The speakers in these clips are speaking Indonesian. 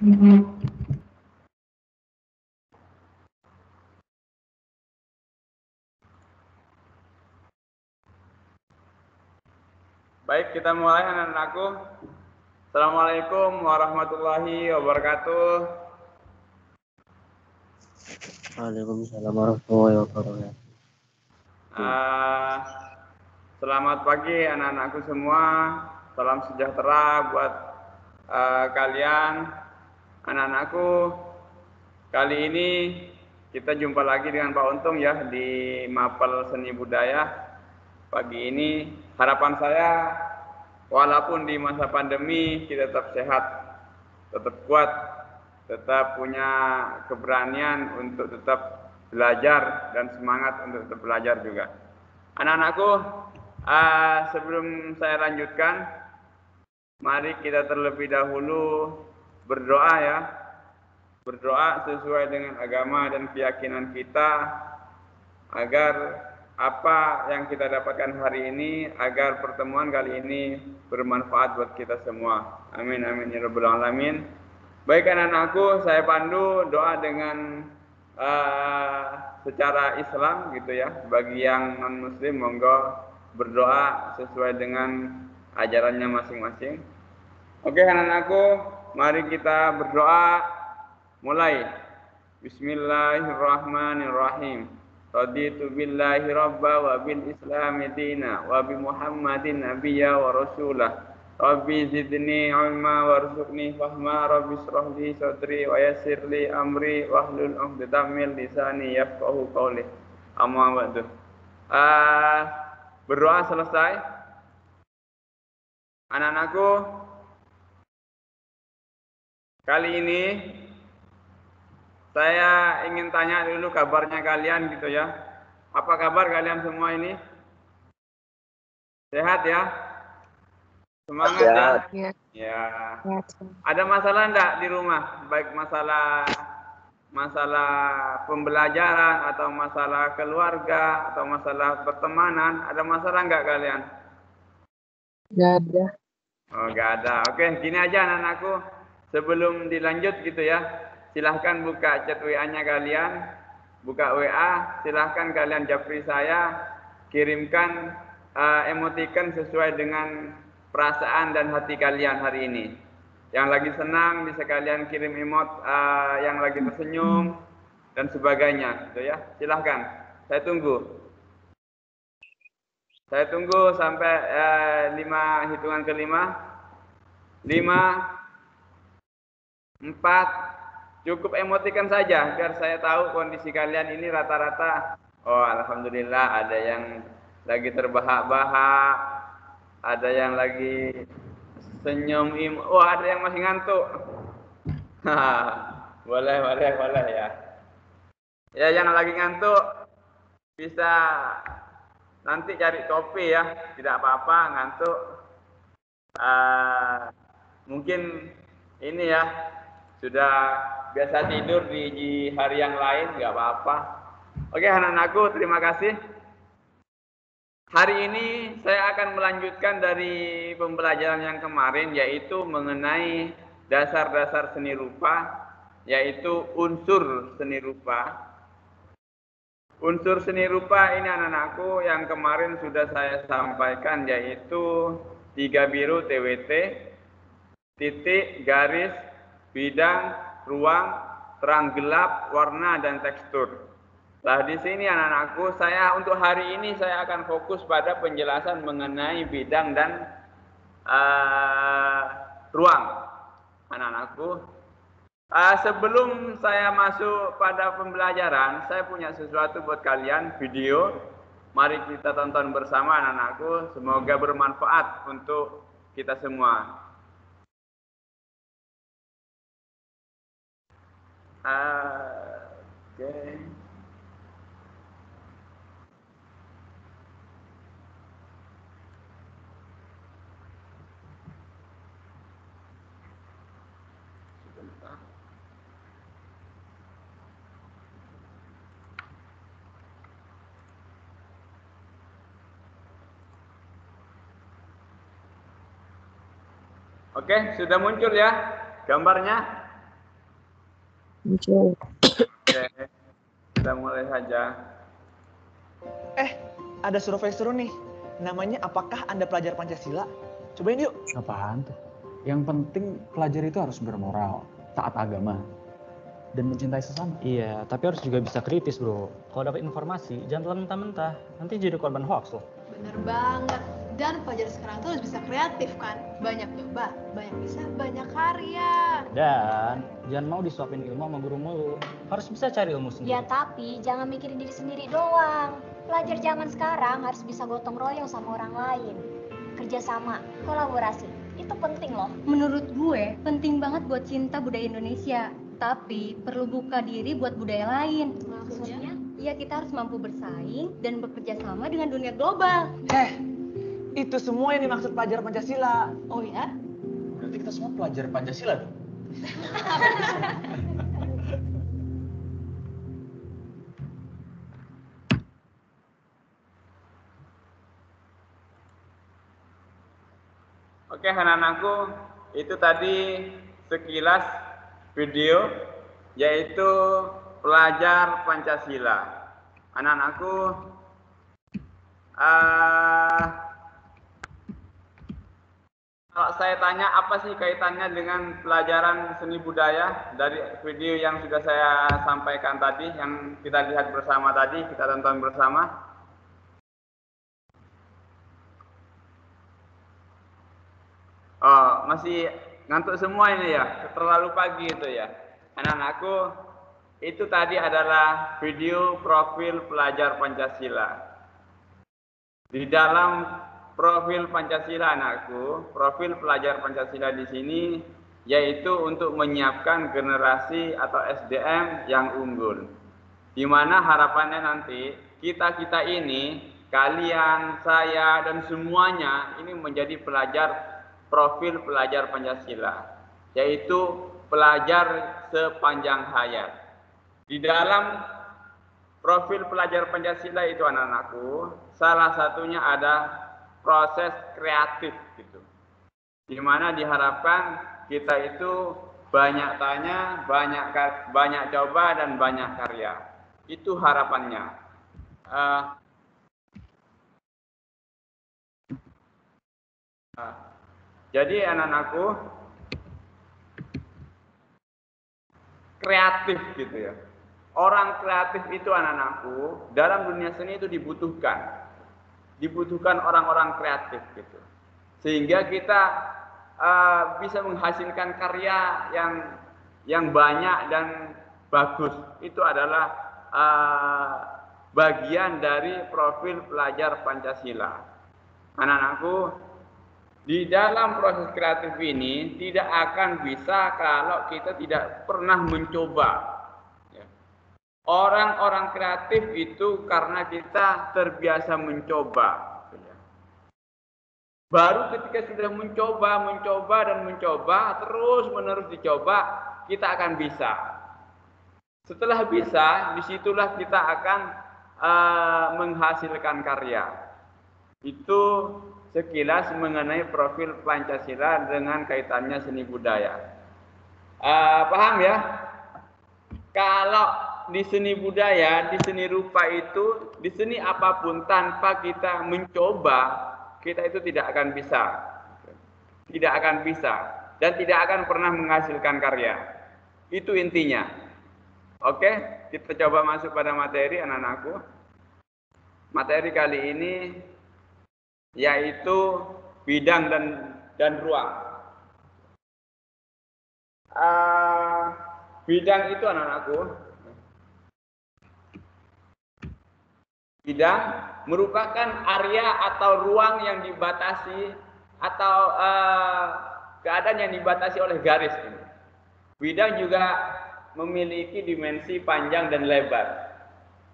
Baik, kita mulai anak-anakku. Assalamualaikum warahmatullahi wabarakatuh. Waalaikumsalam warahmatullahi wabarakatuh. Selamat pagi anak-anakku semua. Salam sejahtera buat kalian. Anak-anakku, kali ini kita jumpa lagi dengan Pak Untung ya di Mapel Seni Budaya. Pagi ini harapan saya, walaupun di masa pandemi kita tetap sehat, tetap kuat, tetap punya keberanian untuk tetap belajar dan semangat untuk tetap belajar juga. Anak-anakku, sebelum saya lanjutkan, mari kita terlebih dahulu berdoa ya. Berdoa sesuai dengan agama dan keyakinan kita agar apa yang kita dapatkan hari ini, agar pertemuan kali ini bermanfaat buat kita semua. Amin amin ya rabbal alamin. Baik anak-anakku, saya pandu doa dengan secara Islam gitu ya. Bagi yang non muslim monggo berdoa sesuai dengan ajarannya masing-masing. Oke anak-anakku, mari kita berdoa. Mulai. Bismillahirrahmanirrahim. Raditu billahi rabba wa bil islami dina wa bi muhammadin nabiyya wa rasulah. Rabbi zidni ilma warzuqni fahma. Rabbi shrah li sadri wa yassir li amri wahlul 'uqdatam min lisani yafqahu qawli. Amma ba'du. Berdoa selesai. Anak-anakku, kali ini saya ingin tanya dulu kabarnya kalian gitu ya. Apa kabar kalian semua ini? Sehat ya? Semangat ya? Ya. Ada masalah enggak di rumah? Baik masalah pembelajaran atau masalah keluarga atau masalah pertemanan. Ada masalah enggak kalian? Enggak ada. Oh, enggak ada. Oke, gini aja anak-anakku. Sebelum dilanjut gitu ya. Silahkan buka chat WA-nya kalian, buka WA, silahkan kalian japri saya, kirimkan emoticon sesuai dengan perasaan dan hati kalian hari ini. Yang lagi senang bisa kalian kirim emot, yang lagi tersenyum dan sebagainya, gitu ya. Silahkan, saya tunggu. Saya tunggu sampai 5 hitungan ke-5. 5, 4. Cukup emotikan saja biar saya tahu kondisi kalian ini rata-rata. Oh, alhamdulillah ada yang lagi terbahak-bahak, ada yang lagi senyum. Oh, ada yang masih ngantuk. boleh ya. Ya, yang lagi ngantuk bisa nanti cari topi ya, tidak apa-apa ngantuk. Mungkin ini ya sudah biasa tidur di hari yang lain, nggak apa-apa. Oke anak-anakku, terima kasih. Hari ini saya akan melanjutkan dari pembelajaran yang kemarin, yaitu mengenai dasar-dasar seni rupa, yaitu unsur seni rupa. Unsur seni rupa ini anak-anakku yang kemarin sudah saya sampaikan, yaitu 3 biru TWT, titik, garis, bidang, ruang, terang gelap, warna, dan tekstur. Nah, di sini anak-anakku, saya untuk hari ini saya akan fokus pada penjelasan mengenai bidang dan ruang. Anak-anakku, sebelum saya masuk pada pembelajaran, saya punya sesuatu buat kalian, video. Mari kita tonton bersama anak-anakku, semoga bermanfaat untuk kita semua. Oke. Oke, sudah muncul ya gambarnya? Oke. Oke, kita mulai saja. Ada survei seru nih. Namanya apakah Anda pelajar Pancasila? Cobain yuk. Apaan tuh? Yang penting pelajar itu harus bermoral, taat agama, dan mencintai sesama. Iya, tapi harus juga bisa kritis, bro. Kalau dapat informasi, jangan telan mentah-mentah. Nanti jadi korban hoax loh. Bener banget. Dan pelajar sekarang tuh harus bisa kreatif kan. Banyak nyoba, banyak bisa, banyak karya. Dan jangan mau disuapin ilmu sama guru mulu. Harus bisa cari ilmu sendiri. Ya tapi jangan mikirin diri sendiri doang. Pelajar zaman sekarang harus bisa gotong royong sama orang lain. Kerjasama, kolaborasi, itu penting loh. Menurut gue, penting banget buat cinta budaya Indonesia. Tapi perlu buka diri buat budaya lain. Maksudnya? Ya kita harus mampu bersaing dan bekerja sama dengan dunia global. Itu semua yang dimaksud pelajar Pancasila. Oh ya? Berarti kita semua pelajar Pancasila dong? Oke, anak-anakku, itu tadi sekilas video yaitu pelajar Pancasila. Anak-anakku, kalau saya tanya apa sih kaitannya dengan pelajaran seni budaya dari video yang sudah saya sampaikan tadi, yang kita lihat bersama tadi, kita tonton bersama. Oh, masih ngantuk semua ini ya, terlalu pagi itu ya. Anak-anakku, itu tadi adalah video profil pelajar Pancasila. Di dalam profil Pancasila anakku, profil pelajar Pancasila di sini yaitu untuk menyiapkan generasi atau SDM yang unggul. Di mana harapannya nanti kita-kita ini, kalian, saya, dan semuanya ini menjadi pelajar profil pelajar Pancasila, yaitu pelajar sepanjang hayat. Di dalam profil pelajar Pancasila itu anak-anakku, salah satunya ada proses kreatif gitu. Di mana diharapkan kita itu banyak tanya, banyak coba dan banyak karya. Itu harapannya. Jadi anak-anakku kreatif gitu ya. Orang kreatif itu anak-anakku dalam dunia seni itu dibutuhkan. Dibutuhkan orang-orang kreatif gitu. Sehingga kita bisa menghasilkan karya yang banyak dan bagus. Itu adalah bagian dari profil pelajar Pancasila. Anak-anakku, di dalam proses kreatif ini tidak akan bisa kalau kita tidak pernah mencoba. Orang-orang kreatif itu karena kita terbiasa mencoba. Baru ketika sudah mencoba, terus menerus dicoba, kita akan bisa. Setelah bisa, disitulah kita akan menghasilkan karya. Itu sekilas mengenai profil Pancasila dengan kaitannya seni budaya. Paham ya? Kalau di seni budaya, di seni rupa itu, di seni apapun tanpa kita mencoba, kita itu tidak akan bisa. Tidak akan bisa. Dan tidak akan pernah menghasilkan karya. Itu intinya. Oke, kita coba masuk pada materi anak-anakku. Materi kali ini yaitu bidang dan ruang. Bidang itu anak-anakku, bidang merupakan area atau ruang yang dibatasi atau keadaan yang dibatasi oleh garis ini. Bidang juga memiliki dimensi panjang dan lebar.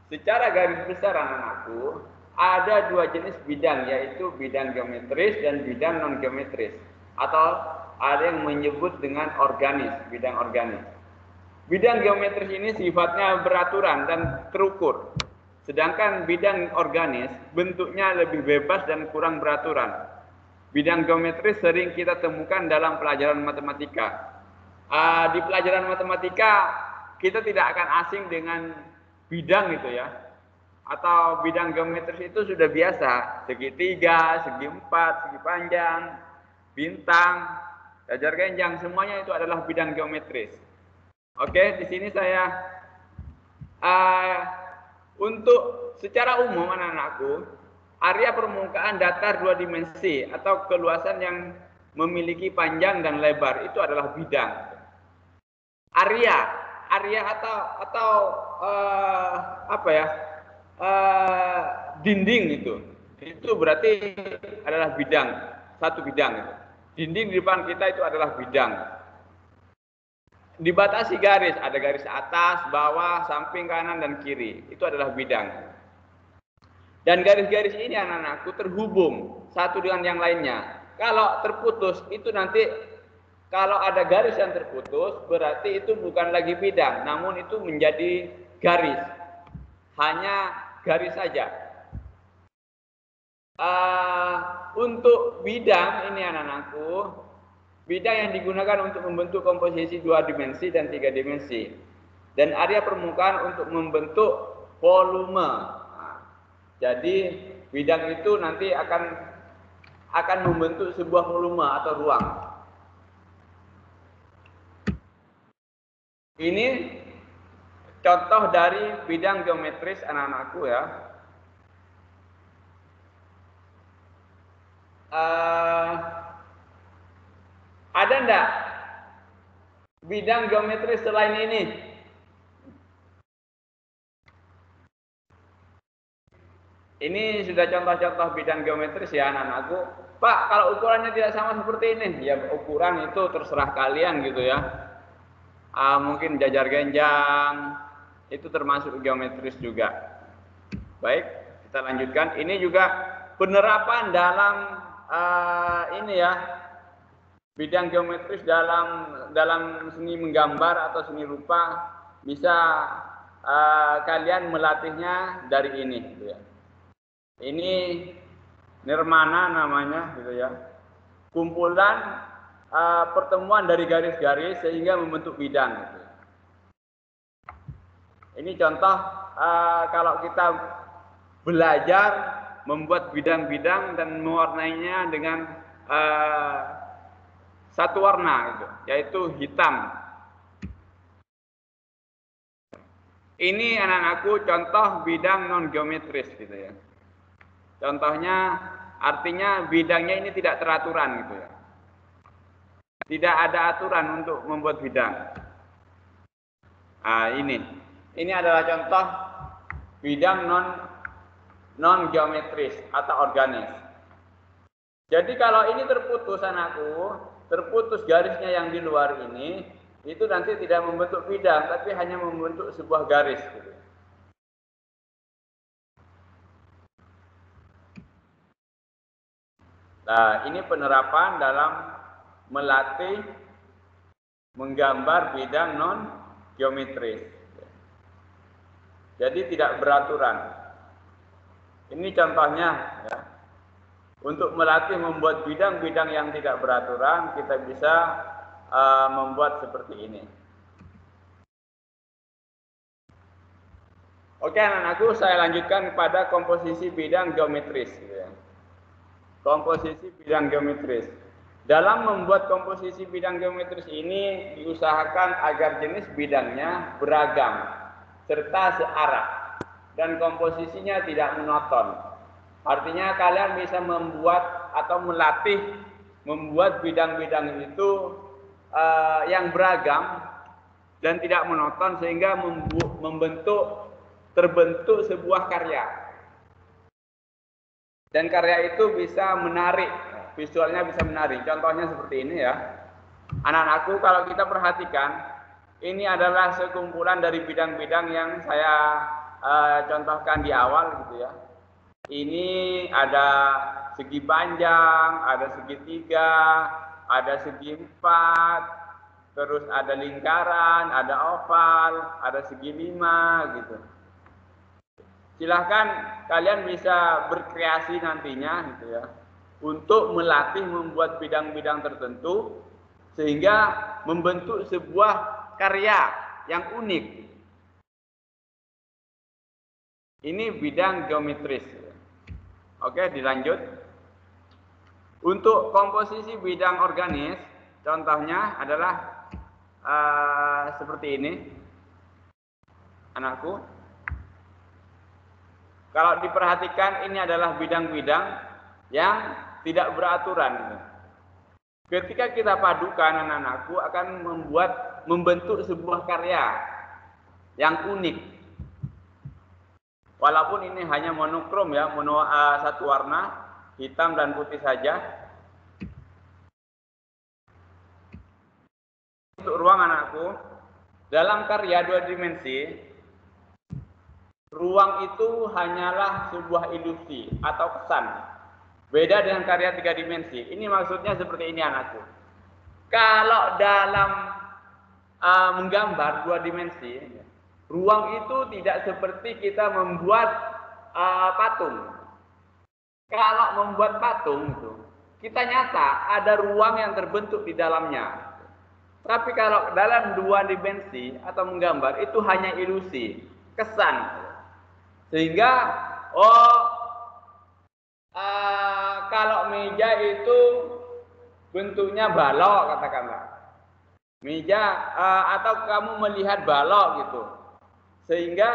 Secara garis besar anak-anakku, ada dua jenis bidang, yaitu bidang geometris dan bidang non-geometris. Atau ada yang menyebut dengan organis, bidang organis. Bidang geometris ini sifatnya beraturan dan terukur. Sedangkan bidang organis bentuknya lebih bebas dan kurang beraturan. Bidang geometris sering kita temukan dalam pelajaran matematika. Di pelajaran matematika kita tidak akan asing dengan bidang gitu ya. Atau bidang geometris itu sudah biasa, segitiga, segi empat, segi panjang, bintang, jajar genjang, semuanya itu adalah bidang geometris. Oke, di sini saya untuk secara umum anak-anakku, area permukaan datar dua dimensi atau keluasan yang memiliki panjang dan lebar itu adalah bidang. Area atau apa ya? Dinding itu berarti adalah bidang, satu bidang. Dinding di depan kita itu adalah bidang. Dibatasi garis, ada garis atas, bawah, samping, kanan, dan kiri. Itu adalah bidang. Dan garis-garis ini anak-anakku terhubung satu dengan yang lainnya. Kalau terputus itu nanti, kalau ada garis yang terputus berarti itu bukan lagi bidang, namun itu menjadi garis. Hanya garis saja. Untuk bidang ini anak-anakku, bidang yang digunakan untuk membentuk komposisi dua dimensi dan tiga dimensi, dan area permukaan untuk membentuk volume. Jadi bidang itu nanti akan membentuk sebuah volume atau ruang. Ini contoh dari bidang geometris anak-anakku ya. Ada enggak bidang geometris selain ini? Ini sudah contoh-contoh bidang geometris ya anak-anakku. Pak, kalau ukurannya tidak sama seperti ini, ya ukuran itu terserah kalian gitu ya. Mungkin jajar genjang itu termasuk geometris juga. Baik, kita lanjutkan. Ini juga penerapan dalam ini ya, bidang geometris dalam seni menggambar atau seni rupa bisa kalian melatihnya dari ini gitu ya. Ini nirmana namanya gitu ya. Kumpulan pertemuan dari garis-garis sehingga membentuk bidang gitu. Ini contoh kalau kita belajar membuat bidang-bidang dan mewarnainya dengan satu warna gitu, yaitu hitam. Ini anak-anakku contoh bidang non geometris gitu ya. Contohnya artinya bidangnya ini tidak teraturan gitu ya. Tidak ada aturan untuk membuat bidang. Ini adalah contoh bidang non geometris atau organis. Jadi kalau ini terputus anakku, terputus garisnya yang di luar ini, itu nanti tidak membentuk bidang, tapi hanya membentuk sebuah garis gitu. Nah, ini penerapan dalam melatih menggambar bidang non geometris. Jadi tidak beraturan. Ini contohnya ya. Untuk melatih membuat bidang-bidang yang tidak beraturan, kita bisa membuat seperti ini. Oke anak-anakku, saya lanjutkan kepada komposisi bidang geometris. Gitu ya. Komposisi bidang geometris. Dalam membuat komposisi bidang geometris ini diusahakan agar jenis bidangnya beragam serta searah dan komposisinya tidak monoton. Artinya kalian bisa membuat atau melatih membuat bidang-bidang itu yang beragam dan tidak monoton sehingga terbentuk sebuah karya. Dan karya itu bisa menarik, visualnya bisa menarik. Contohnya seperti ini ya. Anak-anakku kalau kita perhatikan, ini adalah sekumpulan dari bidang-bidang yang saya contohkan di awal gitu ya. Ini ada segi panjang, ada segitiga, ada segi empat, terus ada lingkaran, ada oval, ada segi lima gitu. Silahkan kalian bisa berkreasi nantinya gitu ya, untuk melatih membuat bidang-bidang tertentu sehingga membentuk sebuah karya yang unik. Ini bidang geometris. Oke, dilanjut. Untuk komposisi bidang organis, contohnya adalah seperti ini, anakku. Kalau diperhatikan, ini adalah bidang-bidang yang tidak beraturan. Ketika kita padukan, anak-anakku akan membentuk sebuah karya yang unik. Walaupun ini hanya monokrom ya, satu warna, hitam dan putih saja. Untuk ruang, anakku, dalam karya 2 dimensi, ruang itu hanyalah sebuah ilusi atau kesan. Beda dengan karya 3 dimensi. Ini maksudnya seperti ini, anakku. Kalau dalam menggambar 2 dimensi, ruang itu tidak seperti kita membuat patung. Kalau membuat patung itu, kita nyata ada ruang yang terbentuk di dalamnya. Tapi kalau dalam 2 dimensi atau menggambar itu hanya ilusi, kesan. Sehingga kalau meja itu bentuknya balok, katakanlah. Meja atau kamu melihat balok gitu. Sehingga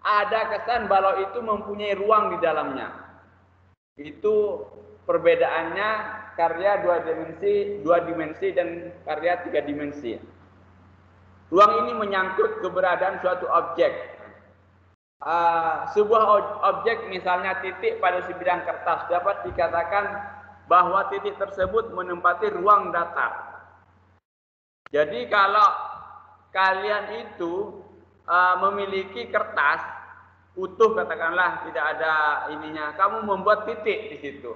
ada kesan balok itu mempunyai ruang di dalamnya. Itu perbedaannya karya 2 dimensi dan karya 3 dimensi. Ruang ini menyangkut keberadaan suatu objek. Sebuah objek, misalnya titik pada sebidang kertas, dapat dikatakan bahwa titik tersebut menempati ruang datar. Jadi kalau kalian itu memiliki kertas utuh, katakanlah tidak ada ininya, kamu membuat titik di situ,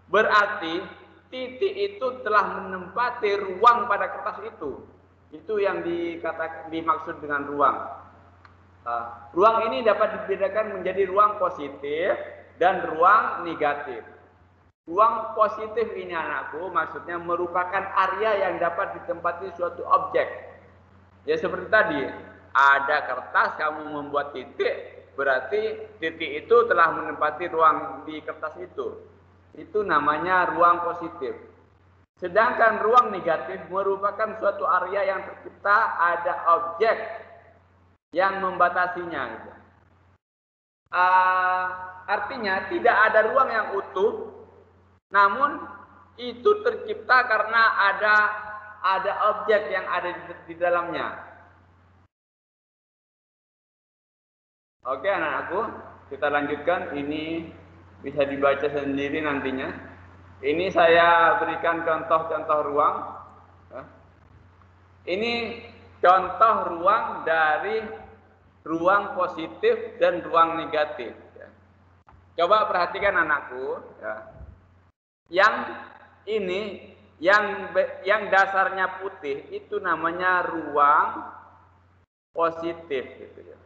berarti titik itu telah menempati ruang pada kertas itu. Itu yang dimaksud dengan ruang. Ruang ini dapat dibedakan menjadi ruang positif dan ruang negatif. Ruang positif ini, anakku, maksudnya merupakan area yang dapat ditempati suatu objek. Ya seperti tadi, ada kertas, kamu membuat titik, berarti titik itu telah menempati ruang di kertas itu. Itu namanya ruang positif. Sedangkan ruang negatif merupakan suatu area yang tercipta ada objek yang membatasinya. Gitu. Artinya tidak ada ruang yang utuh, namun itu tercipta karena ada objek yang ada di dalamnya. Oke, anak-anakku, kita lanjutkan. Ini bisa dibaca sendiri nantinya. Ini saya berikan contoh-contoh ruang. Ini contoh ruang dari ruang positif dan ruang negatif. Coba perhatikan, anakku. Yang ini, yang dasarnya putih, itu namanya ruang positif. Gitu ya.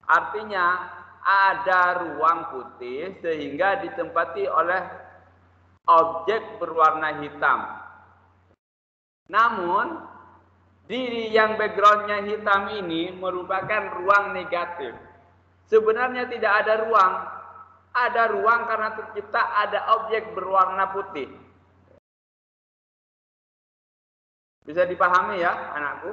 Artinya ada ruang putih sehingga ditempati oleh objek berwarna hitam. Namun di yang backgroundnya hitam ini merupakan ruang negatif. Sebenarnya tidak ada ruang. Ada ruang karena tercipta ada objek berwarna putih. Bisa dipahami ya, anakku?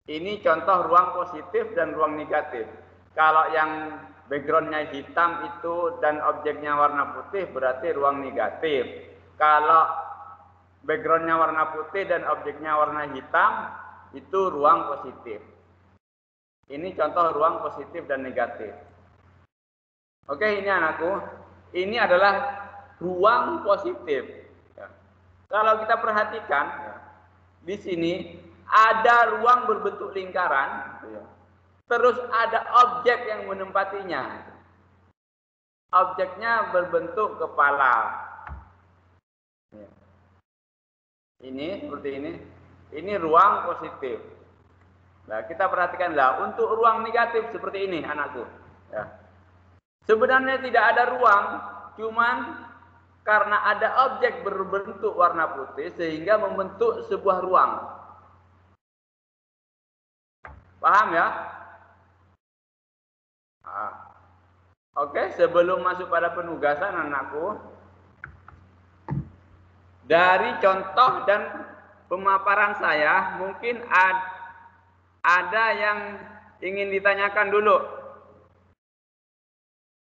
Ini contoh ruang positif dan ruang negatif. Kalau yang backgroundnya hitam itu dan objeknya warna putih, berarti ruang negatif. Kalau backgroundnya warna putih dan objeknya warna hitam, itu ruang positif. Ini contoh ruang positif dan negatif. Oke, ini anakku. Ini adalah ruang positif. Kalau kita perhatikan, di sini ada ruang berbentuk lingkaran, terus ada objek yang menempatinya. Objeknya berbentuk kepala. Ini seperti ini. Ini ruang positif. Nah, kita perhatikanlah untuk ruang negatif seperti ini, anakku. Ya. Sebenarnya tidak ada ruang, cuman karena ada objek berbentuk warna putih sehingga membentuk sebuah ruang. Paham ya? Ah. Oke, sebelum masuk pada penugasan anakku, dari contoh dan pemaparan saya, mungkin ada yang ingin ditanyakan dulu.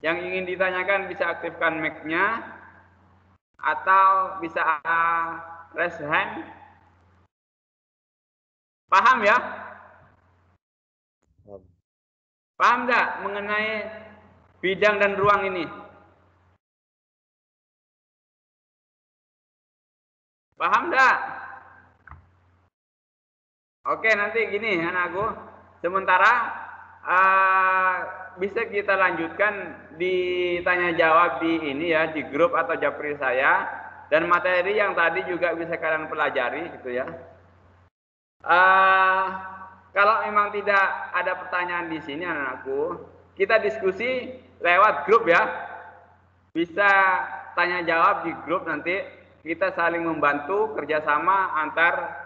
Yang ingin ditanyakan bisa aktifkan mic-nya atau bisa raise hand. Paham ya? Paham nggak mengenai bidang dan ruang ini? Paham nggak? Oke, nanti gini anakku. Sementara bisa kita lanjutkan di tanya jawab di ini ya, di grup atau japri saya, dan materi yang tadi juga bisa kalian pelajari gitu ya. Kalau memang tidak ada pertanyaan di sini anak-anakku, kita diskusi lewat grup ya. Bisa tanya jawab di grup, nanti kita saling membantu kerjasama antar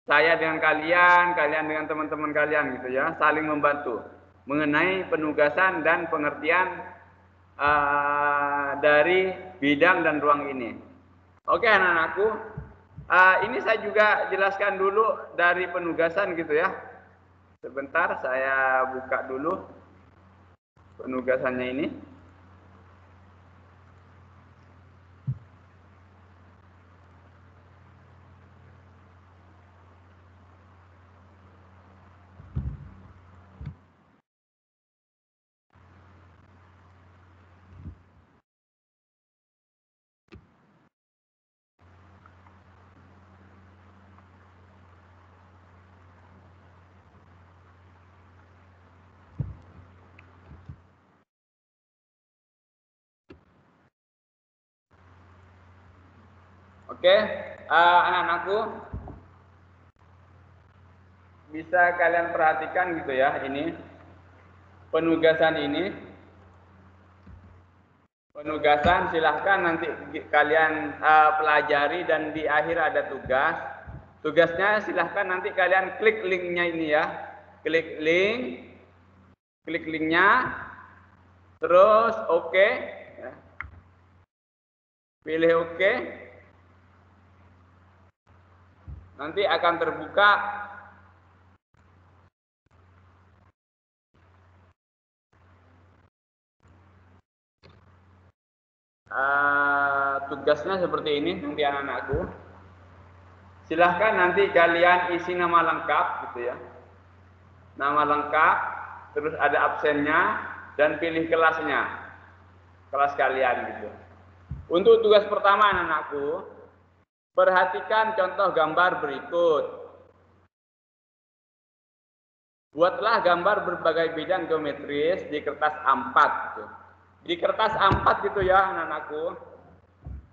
saya dengan kalian, kalian dengan teman-teman kalian gitu ya, saling membantu mengenai penugasan dan pengertian dari bidang dan ruang ini. Oke anak-anakku, ini saya juga jelaskan dulu dari penugasan gitu ya. Sebentar saya buka dulu penugasannya ini. Oke, anak-anakku, bisa kalian perhatikan gitu ya, ini penugasan ini. Penugasan silahkan nanti kalian pelajari dan di akhir ada tugas. Tugasnya silahkan nanti kalian klik linknya ini ya, klik linknya, terus oke, ya. Pilih oke. Nanti akan terbuka tugasnya seperti ini nanti anak-anakku. Silahkan nanti kalian isi nama lengkap gitu ya. Nama lengkap, terus ada absennya dan pilih kelasnya. Kelas kalian gitu. Untuk tugas pertama anak-anakku, perhatikan contoh gambar berikut. Buatlah gambar berbagai bidang geometris di kertas A4 gitu. Di kertas A4 gitu ya anak-anakku.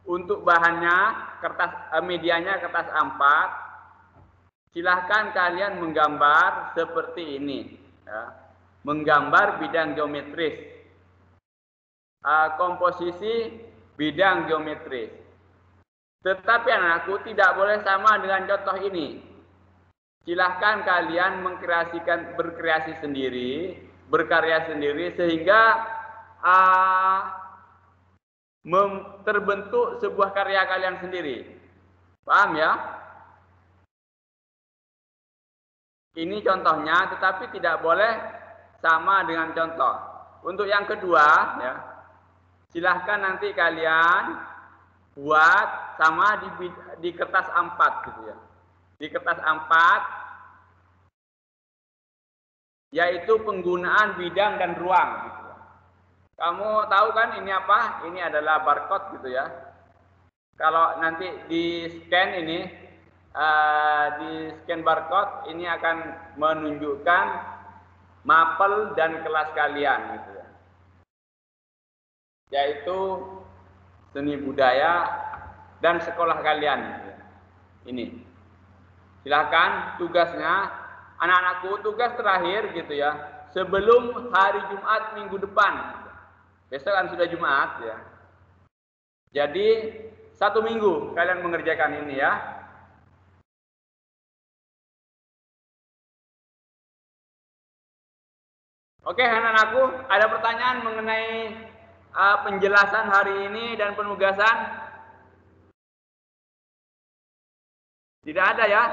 Untuk bahannya kertas medianya kertas A4. Silahkan kalian menggambar seperti ini ya. Menggambar bidang geometris. Komposisi bidang geometris. Tetapi anakku tidak boleh sama dengan contoh ini. Silahkan kalian berkreasi sendiri, berkarya sendiri sehingga terbentuk sebuah karya kalian sendiri. Paham ya? Ini contohnya, tetapi tidak boleh sama dengan contoh. Untuk yang kedua, ya, silahkan nanti kalian buat sama di kertas A4 gitu ya. Di kertas A4 yaitu penggunaan bidang dan ruang gitu. Kamu tahu kan ini apa? Ini adalah barcode gitu ya. Kalau nanti di scan ini di scan barcode ini akan menunjukkan mapel dan kelas kalian gitu ya. Yaitu seni budaya dan sekolah kalian gitu ya. Ini. Silakan tugasnya anak-anakku, tugas terakhir gitu ya. Sebelum hari Jumat minggu depan. Besok kan sudah Jumat ya. Jadi 1 minggu kalian mengerjakan ini ya. Oke, anak-anakku, ada pertanyaan mengenai penjelasan hari ini dan penugasan? Tidak ada ya?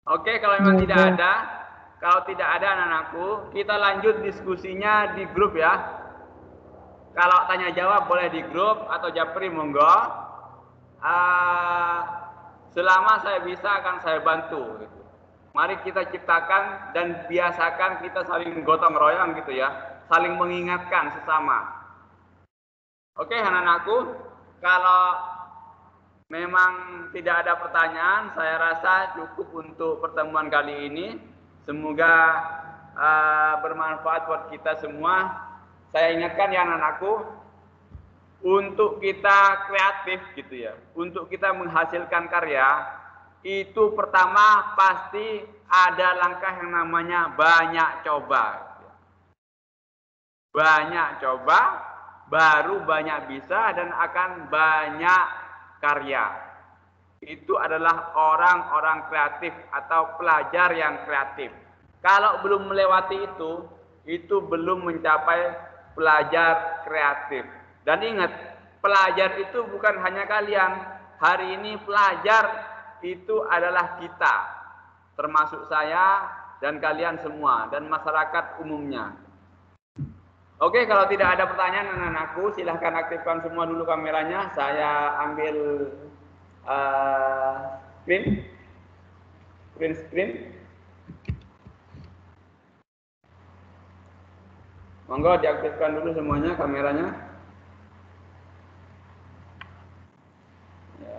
Oke, kalau memang tidak ada, anak-anakku, kita lanjut diskusinya di grup ya. Kalau tanya jawab boleh di grup atau japri monggo. Selama saya bisa akan saya bantu. Gitu. Mari kita ciptakan dan biasakan kita saling gotong royong gitu ya, saling mengingatkan sesama. Oke, anak-anakku, kalau memang tidak ada pertanyaan, saya rasa cukup untuk pertemuan kali ini. Semoga bermanfaat buat kita semua. Saya ingatkan ya anak-anakku, untuk kita kreatif gitu ya, untuk kita menghasilkan karya, itu pertama pasti ada langkah yang namanya banyak coba. Banyak coba, baru banyak bisa dan akan banyak karya. Itu adalah orang-orang kreatif atau pelajar yang kreatif. Kalau belum melewati itu belum mencapai pelajar kreatif. Dan ingat, pelajar itu bukan hanya kalian. Hari ini pelajar itu adalah kita, termasuk saya dan kalian semua dan masyarakat umumnya. Oke, kalau tidak ada pertanyaan anak-anakku, silahkan aktifkan semua dulu kameranya. Saya ambil screen. Monggo diaktifkan dulu semuanya kameranya. Ya.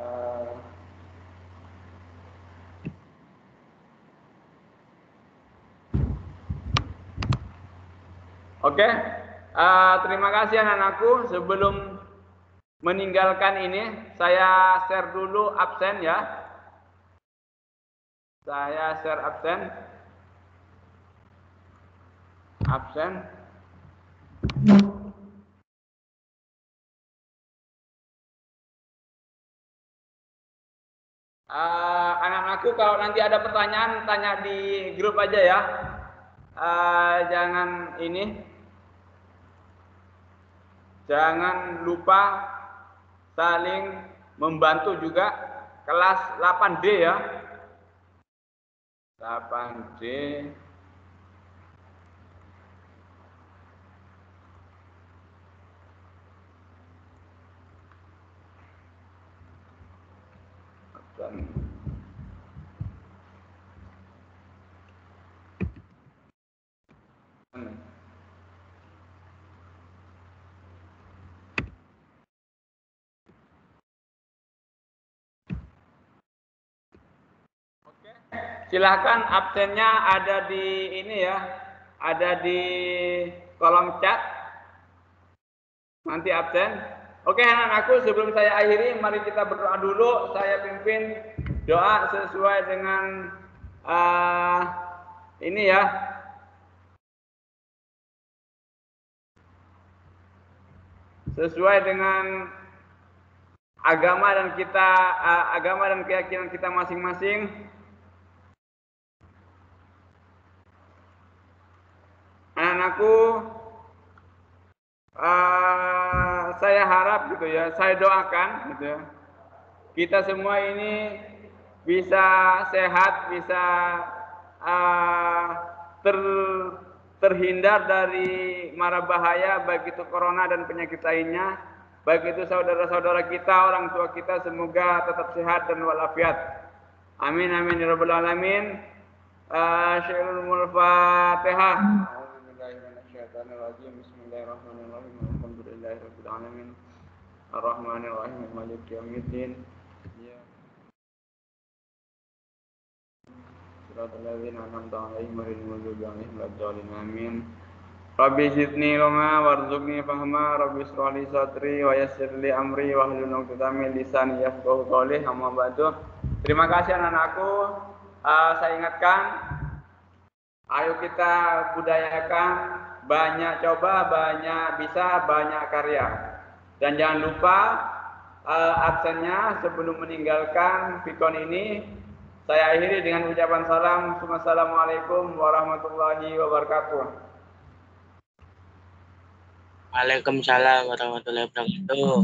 Oke, terima kasih anak-anakku. Sebelum meninggalkan ini, saya share dulu absen ya. Saya share absen. Anak-anakku, kalau nanti ada pertanyaan tanya di grup aja ya. Jangan lupa saling membantu juga. Kelas 8D ya. 8D. Silahkan absennya ada di ini ya, ada di kolom chat. Nanti absen. Oke anak-anakku, sebelum saya akhiri, mari kita berdoa dulu. Saya pimpin doa sesuai dengan ini ya. Sesuai dengan agama dan keyakinan kita masing-masing. Anak-anakku, saya harap gitu ya, saya doakan gitu ya, kita semua ini bisa sehat, bisa terhindar dari mara bahaya, baik itu corona dan penyakit lainnya, baik itu saudara-saudara kita, orang tua kita, semoga tetap sehat dan walafiat. Amin amin ya rabbal alamin. Syairul Fatihah. Bismillahirrahmanirrahim. Alhamdulillahirabbil alamin. Arrahmanirrahim. Maliki yaumiddin. Shiratal ladzina an'amta 'alaihim ghairil maghdubi 'alaihim waladdallin. Amin. Rabbi zidni ilma warzuqni fahma. Rabbi ishrah li sadri wa yassir li amri wahlul 'uqdatam min lisani yafqahu qawli. Amma ba'du. Terima kasih anak-anakku. Saya ingatkan, ayo kita budayakan banyak coba, banyak bisa, banyak karya. Dan jangan lupa absennya sebelum meninggalkan Vikon ini. Saya akhiri dengan ucapan salam. Assalamualaikum warahmatullahi wabarakatuh. Waalaikumsalam warahmatullahi wabarakatuh.